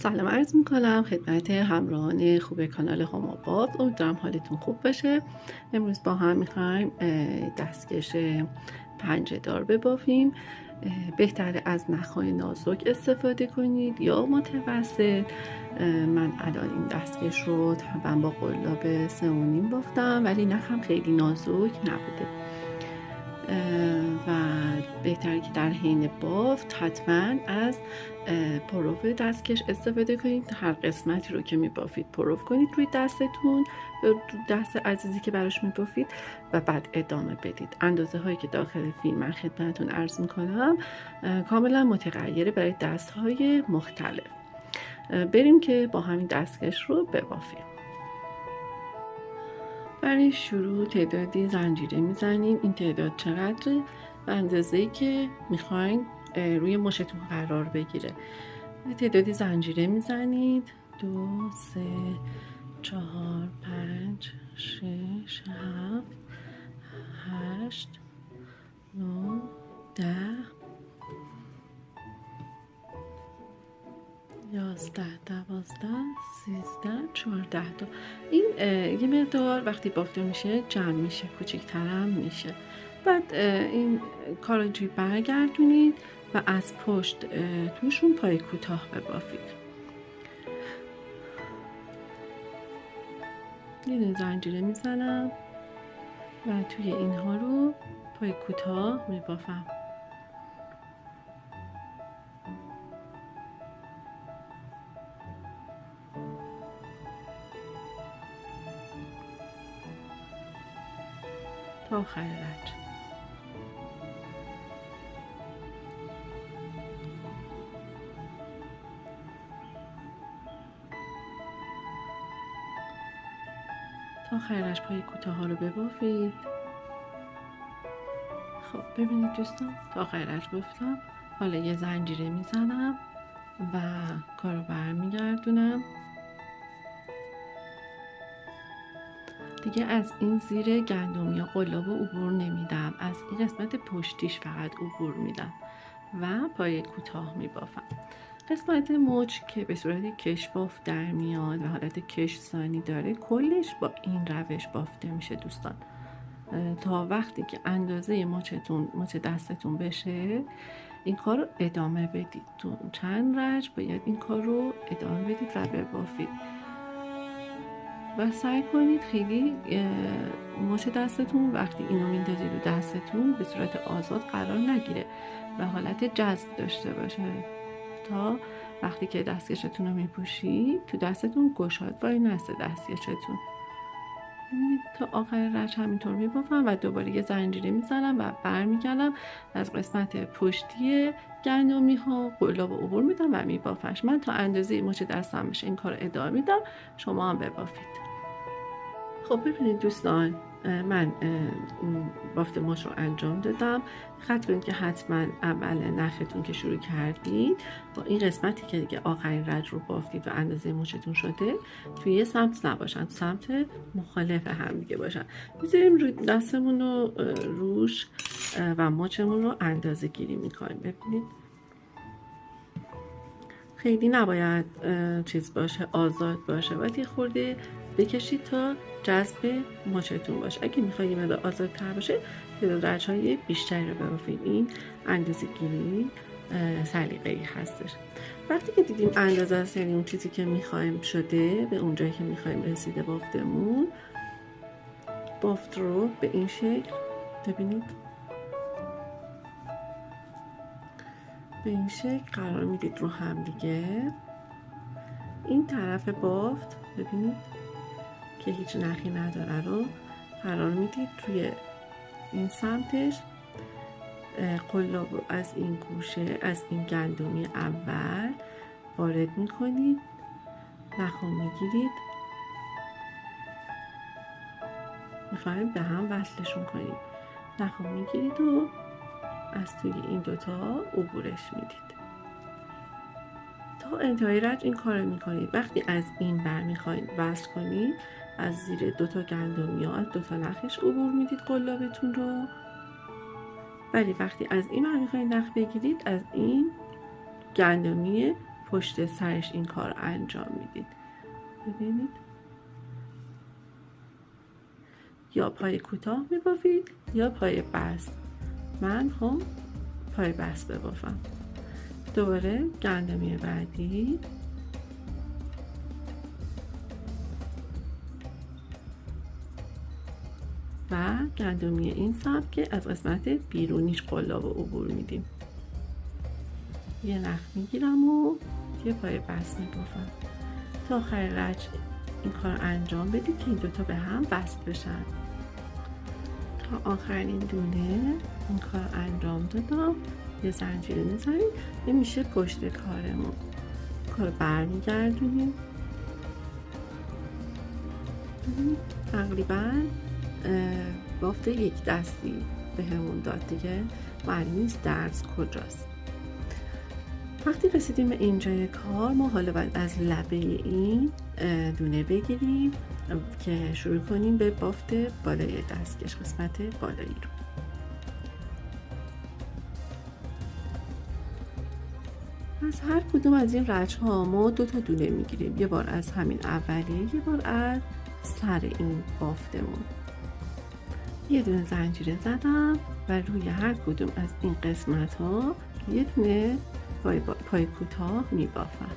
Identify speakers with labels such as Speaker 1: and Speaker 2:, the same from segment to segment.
Speaker 1: سلام عرض میکنم خدمت همراهان خوب کانال هما بافت. امیدوارم حالتون خوب باشه. امروز با هم میخوایم دستکش پنجه دار ببافیم. بهتره از نخهای نازک استفاده کنید یا متوسط. من الان این دستکش رو تقریبا با قلاب 3.5 بافتم، ولی نخم خیلی نازک نبوده و بهتره که در حین بافت حتما از پروف دستکش استفاده کنید. هر قسمتی رو که میبافید پروف کنید روی دستتون، دست عزیزی که براش میبافید، و بعد ادامه بدید. اندازه هایی که داخل فیلم من خدمتتون عرض میکنم کاملا متغیره برای دست های مختلف. بریم که با همین دستکش رو ببافیم. برای شروع تعدادی زنجیره میزنیم. این تعداد چقدره؟ به اندازه‌ای که میخواین روی مشتون قرار بگیره. تعدادی زنجیره میزنید. 2 3 4 5 6 7 8 9 10 11 12 13 14 تا. این یه مقدار وقتی بافته میشه جمع میشه، کوچیک‌تر هم میشه. بعد این کاراجی برگردونید و از پشت توشون پای کوتاه ببافید. یه زنجیره میزنم و توی اینها رو پای کوتاه میبافم. تا آخر رنج. تا آخرش پای کوتاه ها رو ببافید. خب ببینید دوستان، تا آخرش بافتم. حالا یه زنجیره میزنم و کارو برمیگردونم. دیگه از این زیر گندم یا قلاب عبور نمیدم، از این قسمت پشتیش فقط عبور میدم و پای کوتاه میبافم. قسمت مچ که به صورت کش بافت در میاد و حالت کش سانی داره، کلش با این روش بافته میشه دوستان. تا وقتی که اندازه مچ دستتون بشه این کار رو ادامه بدید. تو چند رنج باید این کار رو ادامه بدید و ببافید و سعی کنید خیلی مچ دستتون وقتی اینو میندازید رو دستتون به صورت آزاد قرار نگیره و حالت جذب داشته باشه، تا وقتی که دستکشتون رو میپوشید تو دستتون گشاد وای نسته دستکشتون. تا آخر رنج همینطور میبافم و دوباره یه زنجیره میزنم و برمیگردم از قسمت پشتی گندمی ها قلاب عبور میدم و میبافمش. من تا اندازه مچ دستم بشه این کار ادامه میدم، شما هم ببافید. خب ببینید دوستان، من بافت مچ رو انجام دادم. خط کنید که حتما اول نختون که شروع کردید با این قسمتی که دیگه آخرین رنج رو بافتید و اندازه مچتون شده توی یه سمت نباشن، سمت مخالف هم دیگه باشن. میذاریم روی دستمون رو روش و مچمون رو اندازه گیری میکنیم. ببینید خیلی نباید چیز باشه، آزاد باشه، باید یه خورده بکشید تا جذب مچتون باشه. اگه میخواید مقدار آزادتر باشه تعداد رنج‌های بیشتری رو ببافید. این اندازه گیری سلیقه‌ای هستش. وقتی که دیدیم اندازه است، یعنی اون چیزی که میخوایم شده، به اون جایی که میخوایم رسیده بافتمون، بافت رو به این شکل ببینید، به این شکل قرار میدید رو هم دیگه. این طرف بافت ببینید که هیچ نخی نداره رو قرار میدید روی این سمتش. قلاب رو از این گوشه، از این گندمی اول وارد میکنید، نخو میگیرید، میخواید به هم وصلشون کنید. نخو میگیرید و از توی این دوتا عبورش میدید. تا انتهای رنج این کار رو میکنید. وقتی از این بر میخواید وصل کنید، از زیر دوتا گندمی ها، از دوتا نخش عبور میدید قلابتون رو. ولی وقتی از این بر میخواید نخ بگیرید، از این گندمی پشت سرش این کار رو انجام میدید. ببینید، یا پای کوتاه میبافید یا پای بست. من خب پای بست ببافم. دوباره گندمی بعدی و گندمی این سمت که از قسمت بیرونیش قلاب عبور میدیم. یه نخ میگیرم و یه پای بست میبافم. تا آخر رج این کار انجام بدید که این دوتا به هم وصل بشن. تا آخرین دونه این کار انجام دادم. یه زنجیر میزنیم. این میشه پشت کارمون. کار برمیگردونیم. تقریبا بافت یک دستی به همون داد دیگه. معلوم نیست درز کجاست. وقتی رسیدیم به اینجای کار، ما حالا باید از لبه این دونه بگیریم که شروع کنیم به بافت بالای دستکش، قسمت بالایی رو. از هر کدوم از این رج ها ما 2 تا دونه میگیریم. یه بار از همین اولیه، یه بار از سر این بافتمون. یه دونه زنجیره زدم و روی هر کدوم از این قسمت ها یه دونه پای کوتاه میبافم.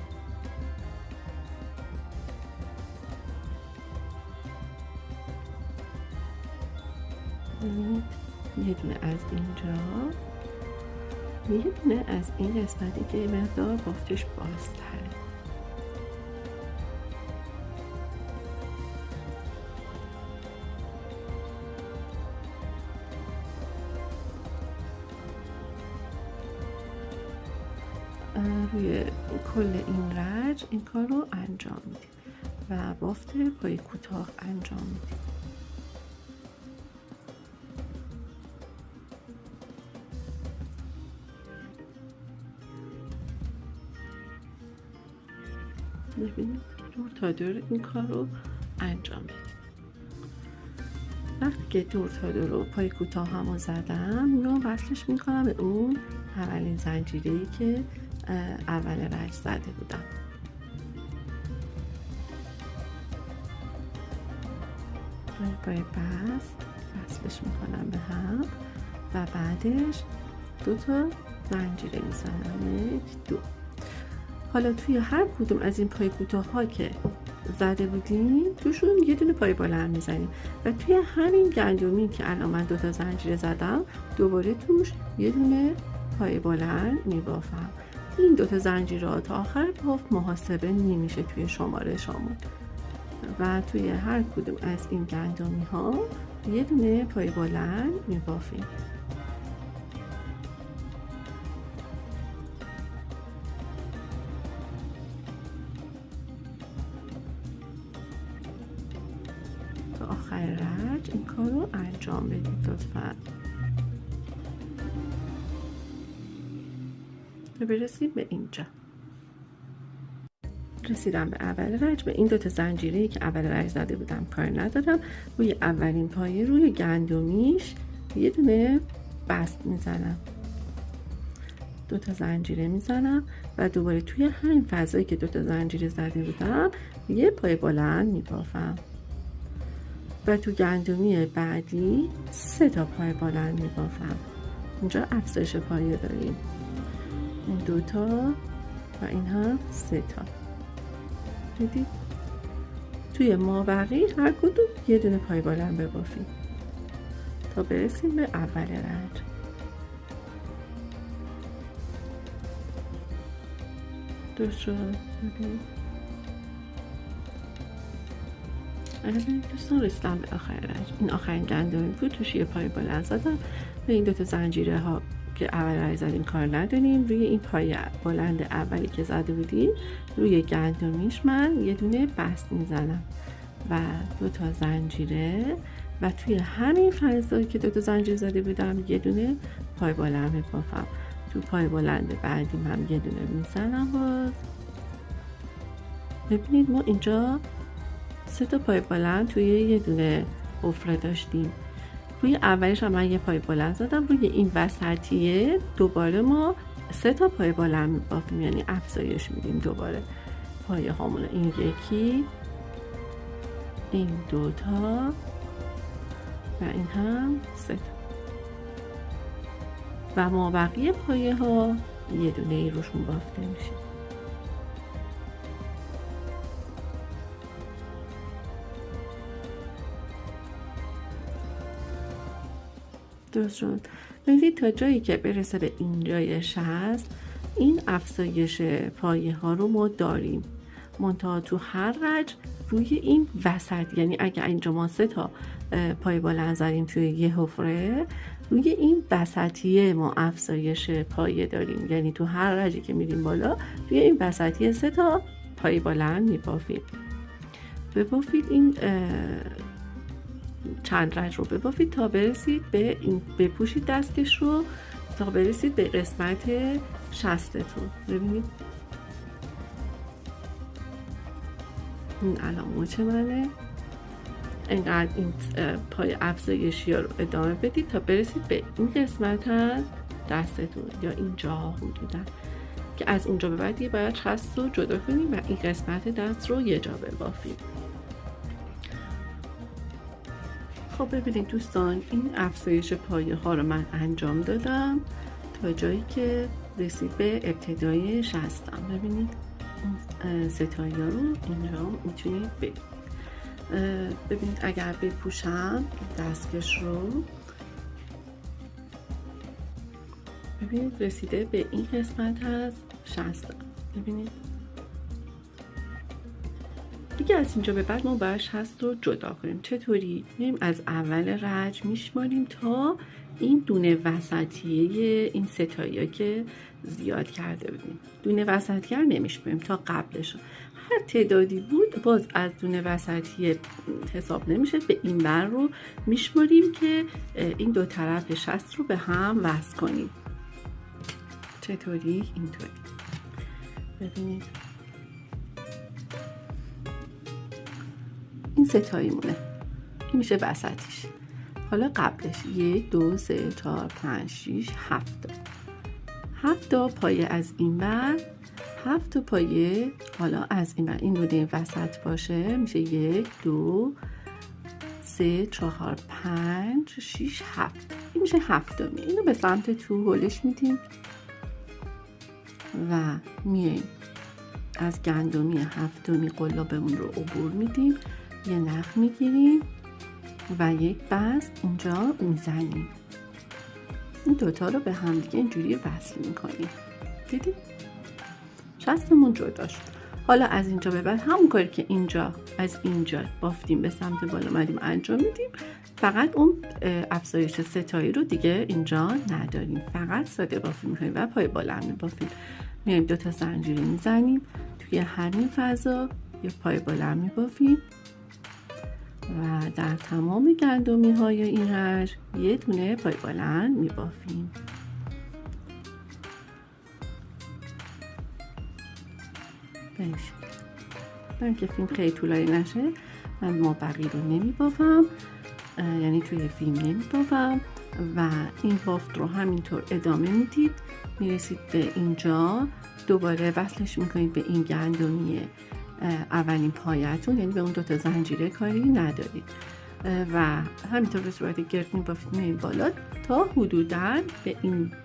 Speaker 1: یه دونه از اینجا، یه دونه از این قسمتی که مقدار بافتش بازتره. روی کل این رج این کار رو انجام میدیم و بافت پای کوتاه انجام میدیم. ببینید دور تا دور این کار رو انجام میدیم. وقتی که دور تا دور رو پای کوتاه هم زدم، رو وصلش میکنم به اون اولین زنجیره‌ای که اول رج زده بودم. پای بست وصلش میکنم به هم و بعدش 2 تا زنجیره میزنم. 1 2. حالا توی هر کدوم از این پای کوتاه ها که زده بودیم توشون یه دونه پای بلند میزنیم و توی همین گندمی که الان من 2 تا زنجیره زدم دوباره توش یه دونه پای بلند میبافم. این 2 تا زنجیره تا آخر بافت محاسبه نمیشه توی شماره شامون و توی هر کدوم از این گندمی ها یه دونه پای بلند میبافیم. تا آخر رج این کار رو انجام بدید لطفاً. برسیم به اینجا. رسیدم به اول رج. به این 2 تا زنجیره‌ای که اول رج زده بودم کار ندارم. روی اولین پایه روی گندمیش یه دونه بست میزنم. 2 تا زنجیره میزنم و دوباره توی همین فضایی که 2 تا زنجیره زده بودم یه پای بلند میبافم و تو گندمی بعدی 3 تا پای بلند میبافم. اینجا افزایش پایه داریم. این 2 تا و این هم 3 تا. دیدید؟ توی مابقی هر کدوم یه دونه پای بلند ببافیم تا برسیم به اول رج. درست شد؟ دوستان رسیدم به آخر رج. این آخرین گندمی بود. توش یه پای بلند زدم. به این 2 تا زنجیره ها که اول رج زدیم کار نداریم. روی این پای بلند اولی که زده بودیم روی گندمیش من یه دونه بست میزنم و 2 تا زنجیره و توی همین فضایی که 2 تا زنجیره زده بودم یه دونه پای بلند میبافم. تو پای بلند بعدی هم یه دونه میزنم. باز ببینید ما اینجا 3 تا پای بلند توی یه دونه حفره داشتیم. روی اولش هم من یه پای بلند زدم. روی این وسطیه دوباره ما 3 تا پایه بلند میبافیم، یعنی افزایش میدیم دوباره پایه هامون. این یکی، این 2 تا و این هم 3 تا و ما بقیه پایه ها یه دونه ای روشون بافته میشه. درست شد. ببینید تا جایی که برسه به اینجای 60، این افزایش پایه ها رو ما داریم، منتها تو هر رج روی این وسط، یعنی اگر اینجا ما 3 تا پایه بلند زدیم توی یه حفره، روی این وسطیه ما افزایش پایه داریم، یعنی تو هر رجی که میریم بالا روی این وسطیه 3 تا پایه بلند میبافیم. ببافید این چند رج رو ببافید تا برسید به این، بپوشید دستش رو تا برسید به قسمت شستتون. ببینید این الان مچ منه، اینقدر این پای افزایشی ها رو ادامه بدید تا برسید به این قسمت از دستتون یا اینجا حدودا، که از اونجا به بعد دیگه باید شست رو جدا کنیم و این قسمت دست رو یه جا ببافیم. خب ببینید دوستان، این افزایش پایه ها رو من انجام دادم تا جایی که رسید به ابتدای شستم. ببینید این ستایی ها رو اینجا میتونید ببینید اگر بپوشم دستکش رو، ببینید رسیده به این قسمت از شستم. ببینید دیگه از اینجا به بعد ما باید شست رو جدا کنیم. چطوری؟ میایم از اول رج میشماریم تا این دونه وسطیه این ستایی ها که زیاد کرده بودیم. دونه وسطیه رو نمیشماریم تا قبلش، هر تعدادی بود باز از دونه وسطیه حساب نمیشه، به این بر رو میشماریم که این دو طرف شست رو به هم وصل کنیم. چطوری؟ اینطوری. ببینید این ستایی مونه، این میشه وسطیش. حالا قبلش 1 2 3 4 5 6 7 تا پایه از این بر، 7 تا پایه حالا از این بر، این بوده وسط باشه میشه 1 2 3 4 5 6 7. این میشه 7 تا. اینو به سمت تو هلش میدیم و میایم از گندمی هفتمی قلابمون رو عبور میدیم، یه نخ میگیریم و یک بست اینجا میزنیم. این دوتا رو به هم دیگه اینجوری وصل میکنیم. دیدید؟ شستمون جدا شد. حالا از اینجا به بعد همون کاری که اینجا از اینجا بافتیم به سمت بالا مدیم انجام میدیم، فقط اون افزایش ستایی رو دیگه اینجا نداریم، فقط ساده بافی میکنیم و پای بالا میبافیم. میایم 2 تا زنجیره میزنیم توی همین فضا، یه پای بالا میبافیم و در تمام گندمی های این رج یه دونه پای بلند میبافیم. برای که فیلم خیلی طولانی نشه من مابقی رو نمیبافم، یعنی توی فیلم نمیبافم و این بافت رو همینطور ادامه میدید، میرسید به اینجا، دوباره وصلش میکنید به این گندمی اولین پایتون، یعنی به اون 2 تا زنجیره کاری ندارید و همینطور به صورت گرد میبافید میرید بالا تا حدوداً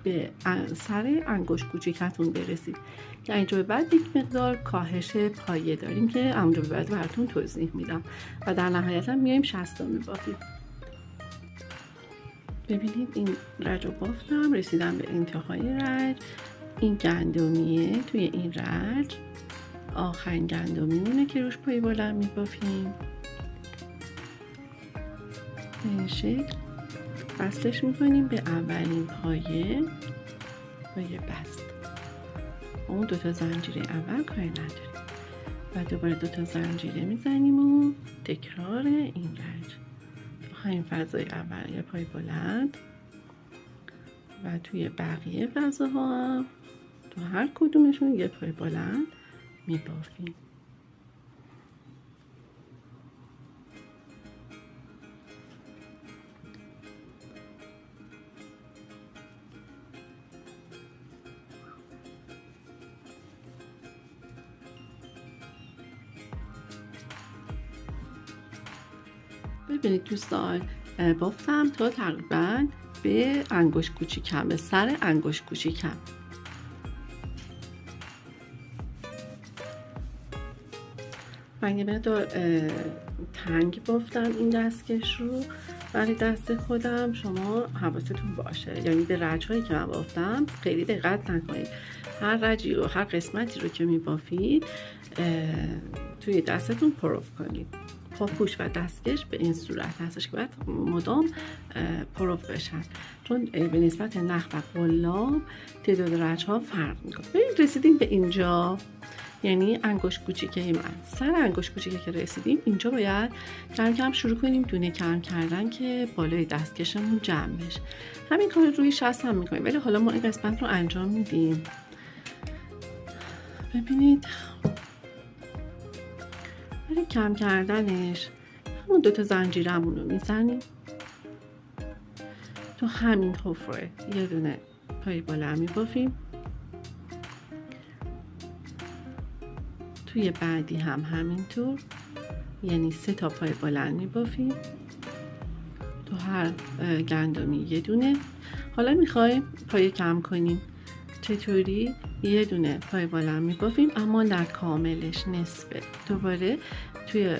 Speaker 1: به سر انگشت کوچیکتون برسید که اینجا به بعد یک مقدار کاهش پایه داریم که اونجا به بعد براتون توضیح میدم و در نهایت هم میایم 60 تا میبافیم. ببینید این رج رو بافتم، رسیدم به انتهای رج. این گندمیه، توی این رج آخرین گندمیمونه که روش پای بلند میبافیم. به این شکل وصلش میکنیم به اولین پایه با یه بست. اون 2 تا زنجیره اول کاری نداریم و دوباره 2 تا زنجیره میزنیم و تکرار این رج تو همین فضای اول یه پای بلند و توی بقیه فضاها هم تو هر کدومشون یه پای بلند میبافیم. ببینید دوستان بافتم تا تقریبا به انگشت کوچیکم، به سر انگشت کوچیکم. من یه مقدار تنگ بافتم این دستکش رو برای دست خودم. شما حواستون باشه، یعنی به رج هایی که من بافتم خیلی دقت نکنید. هر رجی رو، هر قسمتی رو که میبافید توی دستتون پروف کنید. پاپوش و دستکش به این صورت هستش که باید مدام پروف بشن، چون به نسبت نخ و قلاب تعداد رج ها فرق میکنه. ببینید رسیدیم به اینجا، یعنی انگشت کوچیکه من، سر انگشت کوچیکه که رسیدیم اینجا باید کم کم شروع کنیم دونه کم کردن که بالای دستکشمون جمع بشه. همین کار روی شست هم میکنیم، ولی حالا ما این قسمت رو انجام میدیم. ببینید برای کم کردنش همون دوتا زنجیرمون رو میزنیم تو همین حفره، یه دونه پای بالا میبافیم، توی بعدی هم همینطور، یعنی 3 تا پای بلند میبافیم، تو هر گندمی یه دونه. حالا میخوایم پای کم کنیم. چطوری؟ یه دونه پای بلند میبافیم اما نه کاملش، نصفه. دوباره توی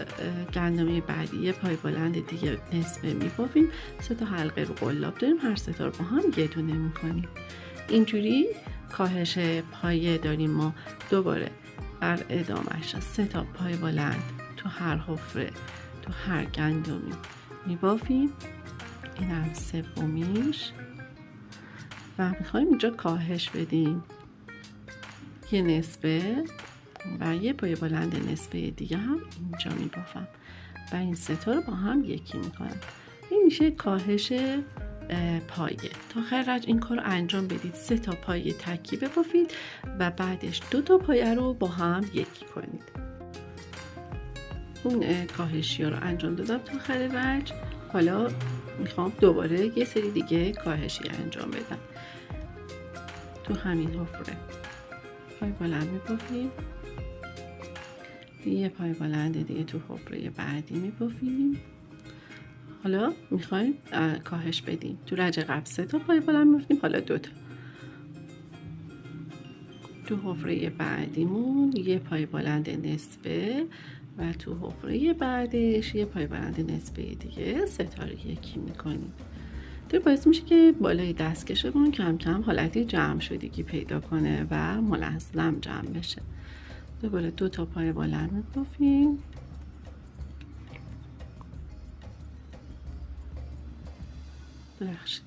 Speaker 1: گندمی بعدی یه پای بلند دیگه نصفه میبافیم. 3 تا حلقه رو قلاب داریم، هر 3 تا رو با هم یه دونه میکنیم. اینجوری کاهش پایه داریم ما. دوباره بر ادامهش 3 تا پای بلند تو هر حفره، تو هر گندمی میبافیم. اینم سومیش و میخوایم اینجا کاهش بدیم. یه نصفه و یه پای بلند نصفه دیگه هم اینجا میبافم و این 3 تا رو با هم یکی میکنم. این میشه کاهش پایه. تا آخر رج این کار رو انجام بدید. 3 تا پایه تکی ببافید و بعدش 2 تا پایه رو با هم یکی کنید. اون کاهشی ها رو انجام دادم تا آخر رج. حالا میخوام دوباره یه سری دیگه کاهشی انجام بدم. تو همین حفره پای بلند میبافیم، یه پای بلند دیگه تو حفره بعدی میبافیم. حالا میخوایم کاهش بدیم. تو رج قبل 3 تا پای بلند میبافیم، حالا 2 تا. تو حفره بعدیمون یه پای بلند نصفه و تو حفره بعدش یه پای بلند نصفه دیگه 3 تا رو یکی میکنیم. تو باعث میشه که بالای دستکشمون کم کم حالتی جمع شدگی پیدا کنه و منظم جمع بشه. دوباره 2 تا پای بلند میبافیم، ببخشید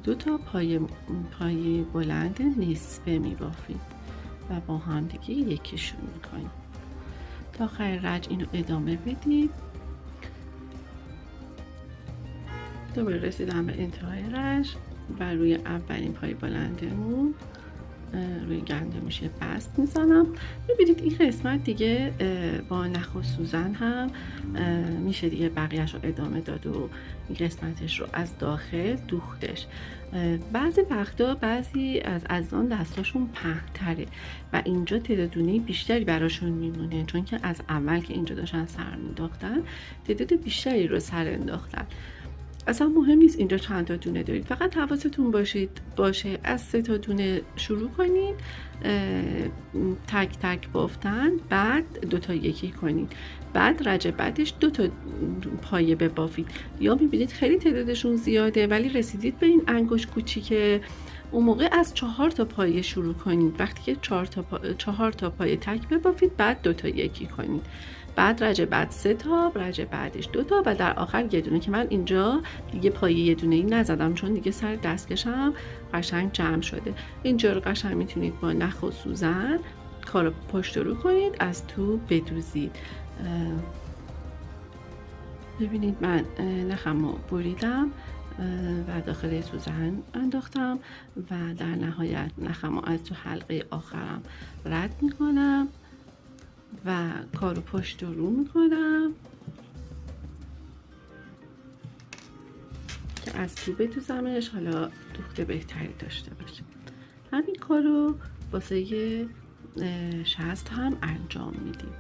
Speaker 1: 2 تا پای بلند نصفه میبافیم و با هم دیگه یکیشون میکنیم. تا آخر رج اینو ادامه بدیم. دوباره رسیدم به انتهای رج و روی اولین پای بلندمون روی گندمش بست میزنم. ببینید این قسمت دیگه با نخ و سوزن هم میشه دیگه بقیهش رو ادامه داد و این قسمتش رو از داخل دوختش. بعضی وقتا بعضی از عزیزان دستاشون پهن‌تره و اینجا تعداد دونه بیشتری براشون میمونه، چون که از اول که اینجا داشتن سر مینداختن تعداد بیشتری رو سر انداختن. اصلا مهم نیست اینجا چند تا دونه دارید، فقط حواستون باشه از 3 تا دونه شروع کنید تک تک بافتن، بعد 2 تا یکی کنید، بعد رج بعدش 2 تا پایه ببافید. یا میبینید خیلی تعدادشون زیاده ولی رسیدید به این انگشت کوچیکه، اون موقع از 4 تا پایه شروع کنید. وقتی که 4 تا پایه تک ببافید بعد 2 تا یکی کنید، بعد رج بعد 3 تا، رج بعدش 2 تا و در آخر یه دونه که من اینجا دیگه پایه یه دونه ای نزدم چون دیگه سر دستکشم قشنگ جمع شده. اینجا رو قشنگ میتونید با نخ و سوزن کارو پشت رو کنید، از تو بدوزید. ببینید من نخمو بریدم و داخل سوزن انداختم و در نهایت نخمو از تو حلقه آخرم رد میکنم و کارو پشت رو میکنم که از تو بدوزمش، حالا دوخته بهتری داشته باشه. همین کارو واسه شست هم انجام میدیم.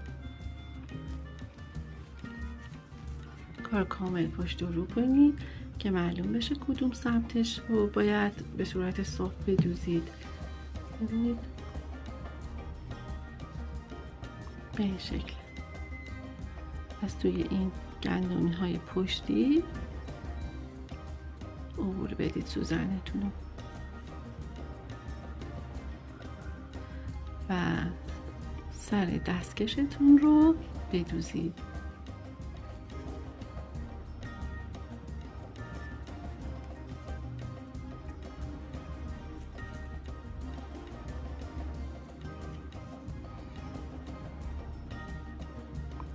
Speaker 1: کار کامل پشت رو کنید که معلوم بشه کدوم سمتش رو باید به صورت صاف بدوزید. ببینید به این شکل. از توی این گندمی های پشتی عبور بدید سوزنتون رو و سر دستکشتون رو بدوزید.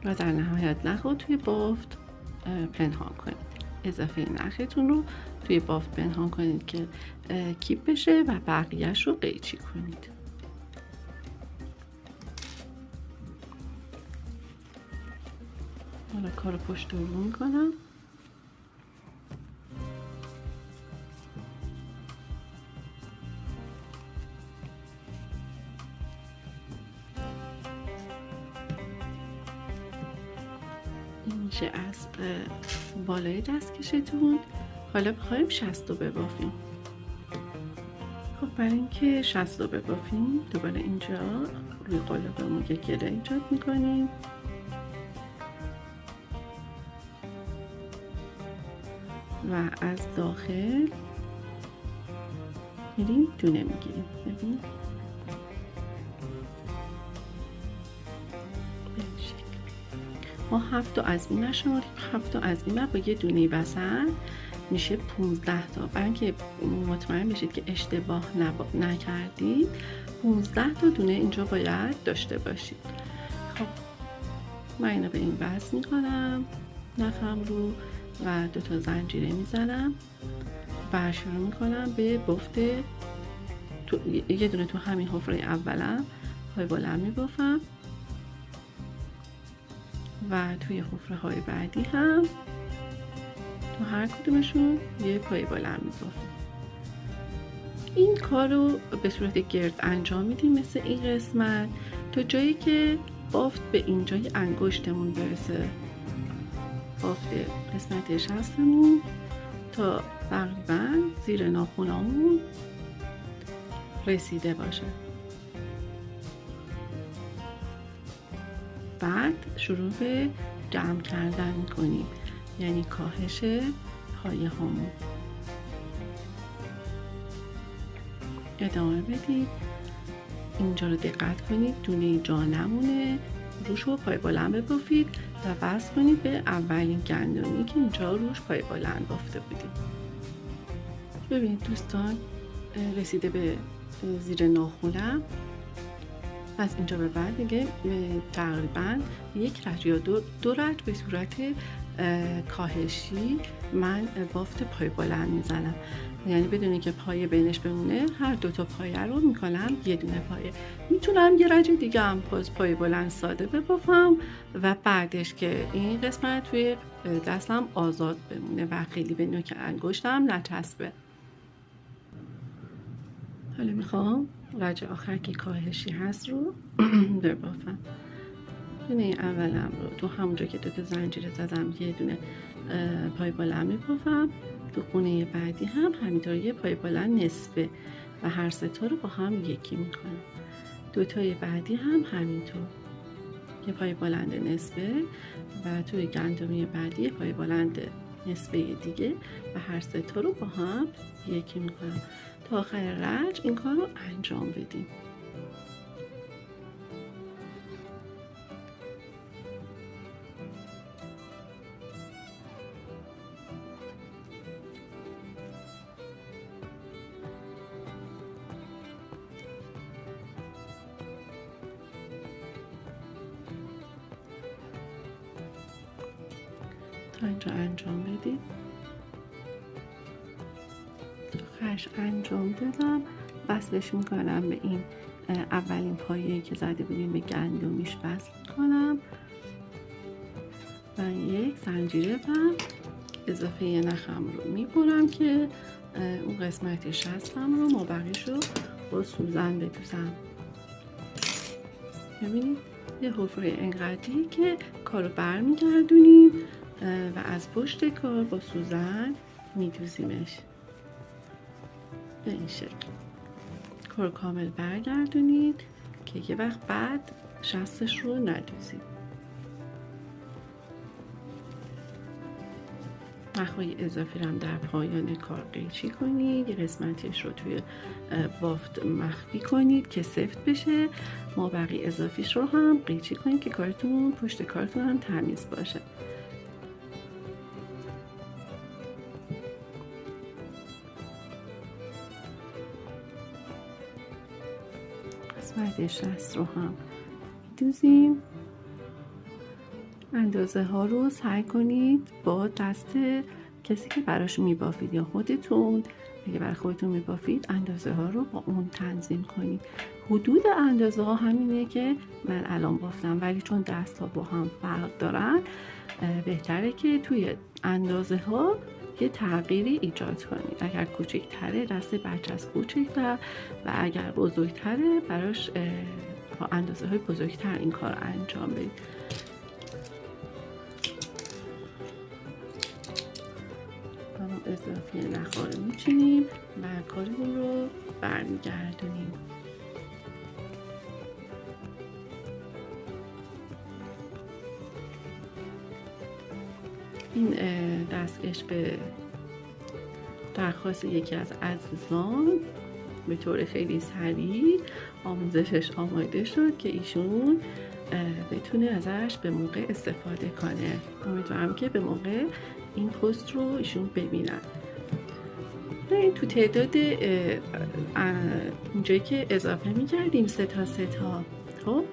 Speaker 1: و در نهایت نخ رو توی بافت پنهان کنید. اضافه نختون رو توی بافت پنهان کنید که کیپ بشه و بقیهش رو قیچی کنید. حالا کار پشت رو میکنم. این میشه از بالای دستکشتون. حالا بخوایم 60 رو ببافیم. خب برای اینکه 60 رو ببافیم دوباره اینجا روی قالبمون یک گره ایجاد میکنیم و از داخل میریم دونه میگیریم. ببینید ما 7 تا از این نشماریم. 7 تا از این با یه دونه وسط میشه 15 تا. برای اینکه مطمئن بشید که اشتباه نکردید 15 تا دونه اینجا باید داشته باشید. خب من اینو به این وصل میکنم نخم رو و 2 تا زنجیره میزنم و شروع میکنم به بافت. یه دونه تو همین حفره اولم پای بلند میبافم و توی حفره های بعدی هم تو هر کدومشون یه پای بلند میبافم. این کار رو به صورت گرد انجام میدیم مثل این قسمت تا جایی که بافت به اینجای انگشتمون برسه. بافت قسمت شستمون تا تقریبا زیر ناخنامون رسیده باشه. بعد شروع به جمع کردن میکنیم، یعنی کاهش پایه هامون. ادامه بدید. اینجا رو دقت کنید دونه جا نمونه، روش رو پای بلند ببافید و وصل کنید به اولین گندمی که اینجا روش پای بلند بافته بودیم. ببینید دوستان رسیده به زیر ناخنم. از اینجا به بعد دیگه تقریبا یک رج یا دو رج به صورت کاهشی من بافت پای بلند میزنم، یعنی بدونی که پایه بینش بمونه هر 2 تا پایه رو میکنم یه دونه پایه. میتونم یه رج دیگه هم پای بلند ساده ببافم و بعدش که این قسمت توی دستم آزاد بمونه و خیلی به نوک انگشتم نچسبه. حالا میخوام رج آخر که کاهشی هست رو ببافم. دونه اولم رو تو همونجا که 2 تا زنجیره زدم یه دونه پای بلند میبافم. تو خونه بعدی هم همینطور یه پای بلند نصفه و هر 3 تا رو با هم یکی میکنم. 2 تای بعدی هم همینطور یه پای بلند نصفه و توی گندمی بعدی پای بلند نصفه دیگه و هر 3 تا رو با هم یکی میکنم. تا آخر رج این کار رو انجام بدیم. تا اینجا انجام بدیم. آخرش انجام دادم، وصلش میکنم به این اولین پایه‌ای که زده بودیم به گندمیش وصل میکنم و یک زنجیره و اضافه نخم رو میبرم که اون قسمت شستم رو مابقیش رو با سوزن بدوزم. ببینید یه حفره انقدری که کارو برمیگردونیم و از پشت کار با سوزن میدوزیمش به این شکل. کار کامل برگردونید که یه وقت بعد شستش رو ندوزید. نخهای اضافی رو هم در پایان کار قیچی کنید، یه قسمتش رو توی بافت مخفی کنید که سفت بشه. مابقی اضافیش رو هم قیچی کنید که کارتون پشت کارتون هم تمیز باشه. قسمت شست رو هم میدوزیم. اندازه ها رو سعی کنید با دست کسی که براش میبافید یا خودتون، اگه برای خودتون میبافید اندازه ها رو با اون تنظیم کنید. حدود اندازه ها همینه که من الان بافتم، ولی چون دست ها با هم فرق دارن بهتره که توی اندازه ها یه تغییری ایجاد کنید. اگر کوچکتره دست بچه از کوچکتر و اگر بزرگتره براش با اندازه های بزرگتر این کار انجام بدید. اضافی نخها رو میچینیم و کارمون رو برمیگردونیم. این دستکش به درخواست یکی از عزیزان به طور خیلی سریع آموزشش آماده شد که ایشون بتونه ازش به موقع استفاده کنه. امیدوارم که به موقع این پست رو ایشون ببینن. این تو تعداد اینجایی که اضافه می‌کردیم 3 تا خب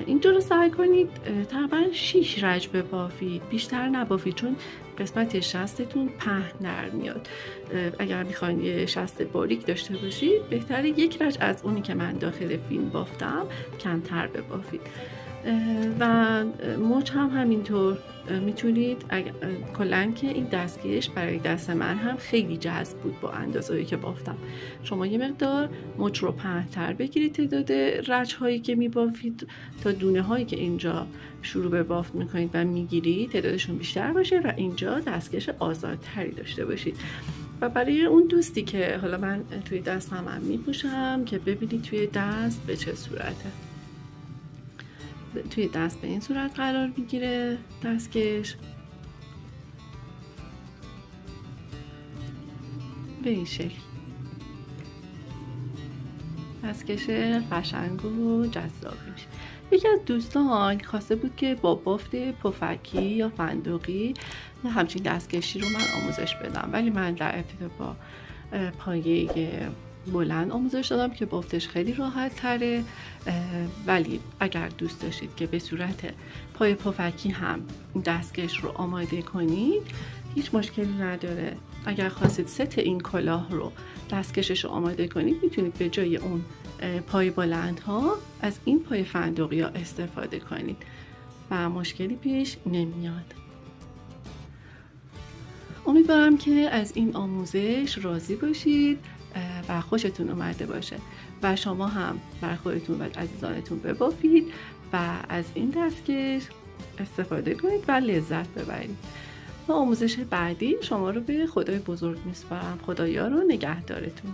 Speaker 1: اینجا رو سعی کنید تقریبا 6 رج ببافید، بیشتر نبافید چون قسمت شستتون پهن در میاد. اگر میخواین یه شست باریک داشته باشید بهتره 1 رج از اونی که من داخل فیلم بافتم کمتر ببافید. و مچ هم همینطور میتونید کلاً که این دستگیرش برای دست من هم خیلی جذب بود با اندازه‌ای که بافتم. شما یه مقدار مچ رو پهن‌تر بگیرید تعداد رج هایی که میبافید تا دونه هایی که اینجا شروع به بافت میکنید و میگیرید تعدادشون بیشتر باشه و اینجا دستکش آزادتری داشته باشید. و برای اون دوستی که حالا من توی دستم هم میپوشم که ببینید توی دست به چه صورته. توی دست به این صورت قرار میگیره دستکش، به این شکل. دستکش قشنگ و جذاب میشه. یکی از دوستان خواسته بود که با بافت پفکی یا فندقی همچین دستکشی رو من آموزش بدم، ولی من در ابتدا با پایه بلند آموزش دادم که بافتش خیلی راحت تره. ولی اگر دوست داشتید که به صورت پای پفکی هم دستکش رو آماده کنید هیچ مشکلی نداره. اگر خواستید ست این کلاه رو دستکشش رو آماده کنید میتونید به جای اون پای بلند ها از این پای فندقی ها استفاده کنید و مشکلی پیش نمیاد. امیدوارم که از این آموزش راضی باشید و خوشتون اومده باشه و شما هم بر خودتون و عزیزانتون ببافید و از این دستکش استفاده کنید و لذت ببرید. و آموزش بعدی شما رو به خدای بزرگ میسپارم. خدایا رو نگهدارتون.